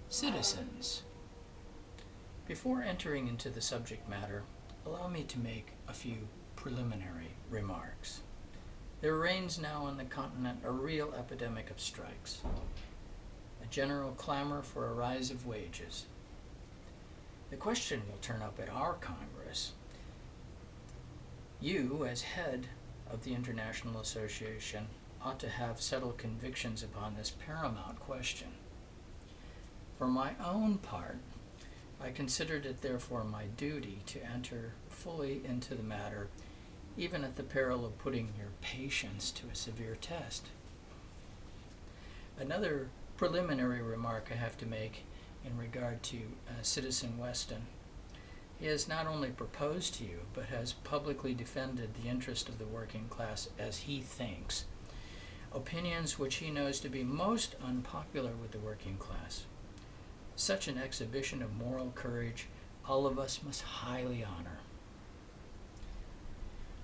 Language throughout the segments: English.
Citizens. Before entering into the subject matter, allow me to make a few preliminary remarks. There reigns now on the continent a real epidemic of strikes, a general clamor for a rise of wages. The question will turn up at our Congress. You, as head of the International Association, ought to have settled convictions upon this paramount question. For my own part, I considered it therefore my duty to enter fully into the matter, even at the peril of putting your patience to a severe test. Another preliminary remark I have to make in regard to Citizen Weston. He has not only proposed to you, but has publicly defended the interest of the working class as he thinks, opinions which he knows to be most unpopular with the working class. Such an exhibition of moral courage all of us must highly honor.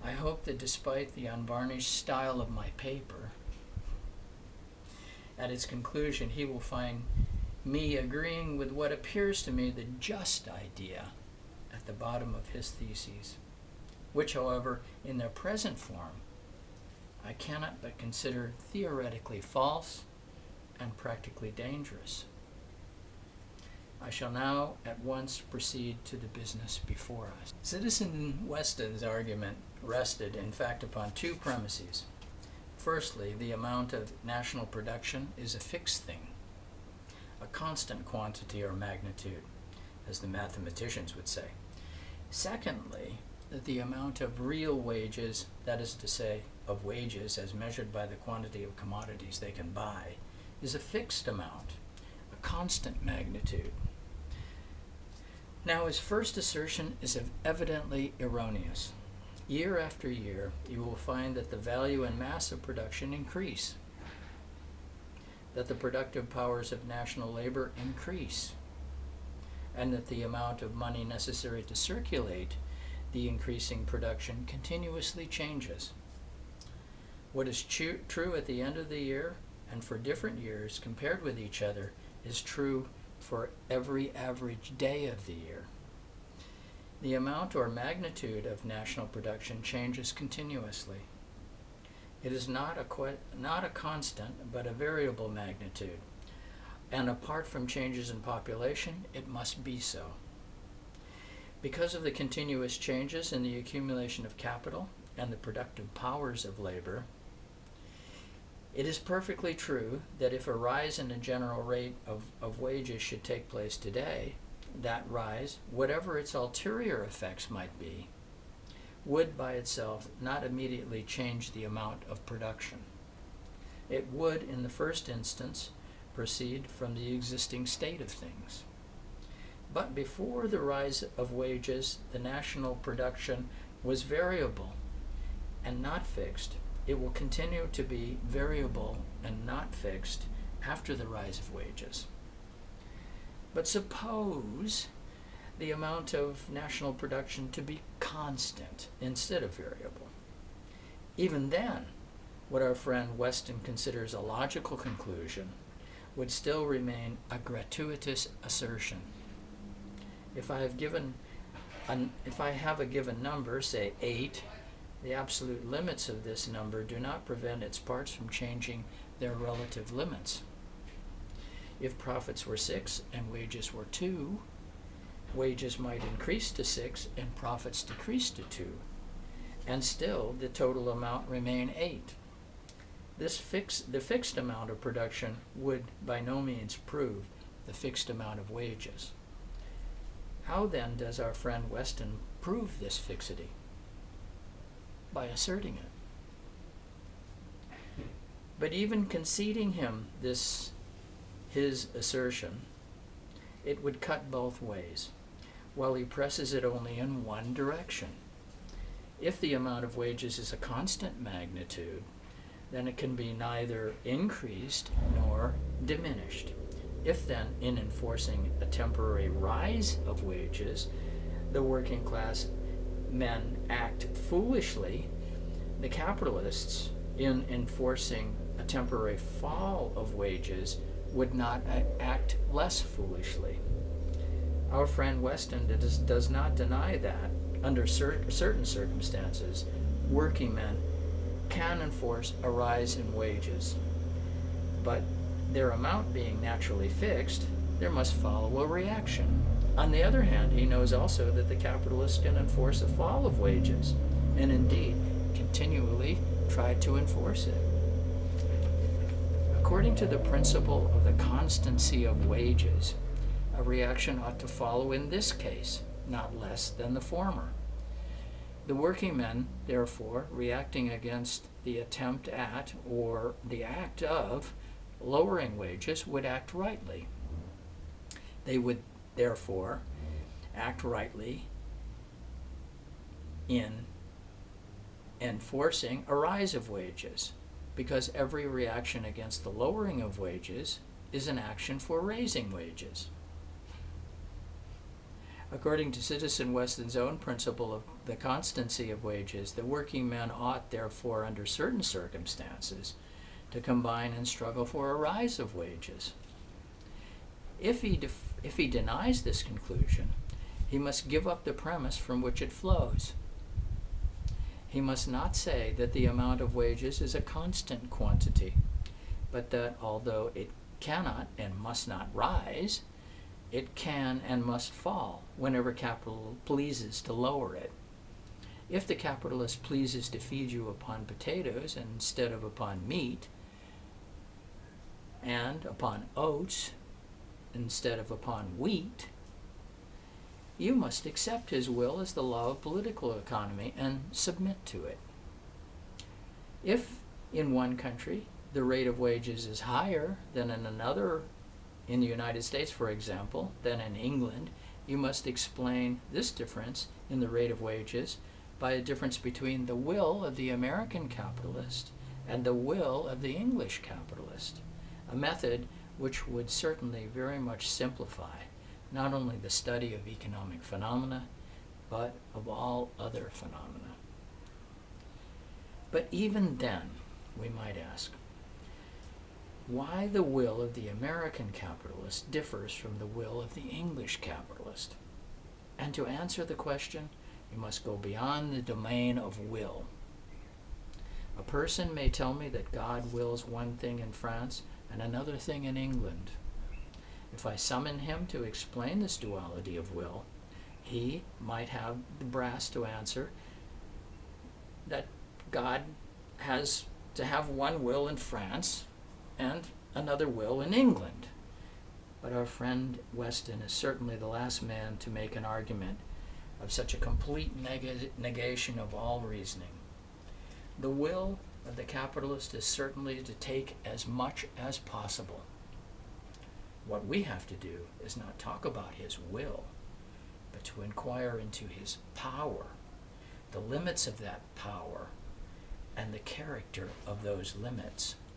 I hope that despite the unvarnished style of my paper, at its conclusion he will find me agreeing with what appears to me the just idea at the bottom of his theses, which, however, in their present form, I cannot but consider theoretically false and practically dangerous. I shall now at once proceed to the business before us. Citizen Weston's argument rested, in fact, upon two premises. Firstly, the amount of national production is a fixed thing, a constant quantity or magnitude, as the mathematicians would say. Secondly, that the amount of real wages, that is to say, of wages as measured by the quantity of commodities they can buy, is a fixed amount, a constant magnitude. Now, his first assertion is evidently erroneous. Year after year, you will find that the value and mass of production increase, that the productive powers of national labor increase, and that the amount of money necessary to circulate the increasing production continuously changes. What is true at the end of the year and for different years compared with each other is true for every average day of the year. The amount or magnitude of national production changes continuously. It is not a constant, but a variable magnitude, and apart from changes in population, it must be so. Because of the continuous changes in the accumulation of capital and the productive powers of labor, it is perfectly true that if a rise in the general rate of wages should take place today, that rise, whatever its ulterior effects might be, would by itself not immediately change the amount of production. It would, in the first instance, proceed from the existing state of things. But before the rise of wages, the national production was variable and not fixed. It will continue to be variable and not fixed after the rise of wages. But suppose the amount of national production to be constant instead of variable. Even then, what our friend Weston considers a logical conclusion would still remain a gratuitous assertion. If I have a given number, say 8, the absolute limits of this number do not prevent its parts from changing their relative limits. If profits were 6 and wages were 2, wages might increase to 6 and profits decrease to 2, and still the total amount remain 8. The fixed amount of production would by no means prove the fixed amount of wages. How then does our friend Weston prove this fixity? By asserting it. But even conceding him his assertion, it would cut both ways, while he presses it only in one direction. If the amount of wages is a constant magnitude, then it can be neither increased nor diminished. If then, in enforcing a temporary rise of wages, the working class men act foolishly, the capitalists, in enforcing a temporary fall of wages, would not act less foolishly. Our friend Weston does not deny that, under certain circumstances, working men can enforce a rise in wages. But their amount being naturally fixed, there must follow a reaction. On the other hand, he knows also that the capitalist can enforce a fall of wages, and indeed continually try to enforce it. According to the principle of the constancy of wages, a reaction ought to follow in this case, not less than the former. The working men, therefore, reacting against the attempt at or the act of lowering wages would act rightly. They would therefore act rightly in enforcing a rise of wages, because every reaction against the lowering of wages is an action for raising wages. According to Citizen Weston's own principle of the constancy of wages, the working man ought, therefore, under certain circumstances, to combine and struggle for a rise of wages. If he denies this conclusion, he must give up the premise from which it flows. He must not say that the amount of wages is a constant quantity, but that although it cannot and must not rise, it can and must fall whenever capital pleases to lower it. If the capitalist pleases to feed you upon potatoes instead of upon meat, and upon oats instead of upon wheat, you must accept his will as the law of political economy and submit to it. If in one country the rate of wages is higher than in another, in the United States, for example, than in England, you must explain this difference in the rate of wages by a difference between the will of the American capitalist and the will of the English capitalist, a method which would certainly very much simplify not only the study of economic phenomena, but of all other phenomena. But even then, we might ask, why the will of the American capitalist differs from the will of the English capitalist? And to answer the question, you must go beyond the domain of will. A person may tell me that God wills one thing in France and another thing in England. If I summon him to explain this duality of will, he might have the brass to answer that God has to have one will in France and another will in England. But our friend Weston is certainly the last man to make an argument of such a complete negation of all reasoning. The will of the capitalist is certainly to take as much as possible. What we have to do is not talk about his will, but to inquire into his power, the limits of that power, and the character of those limits.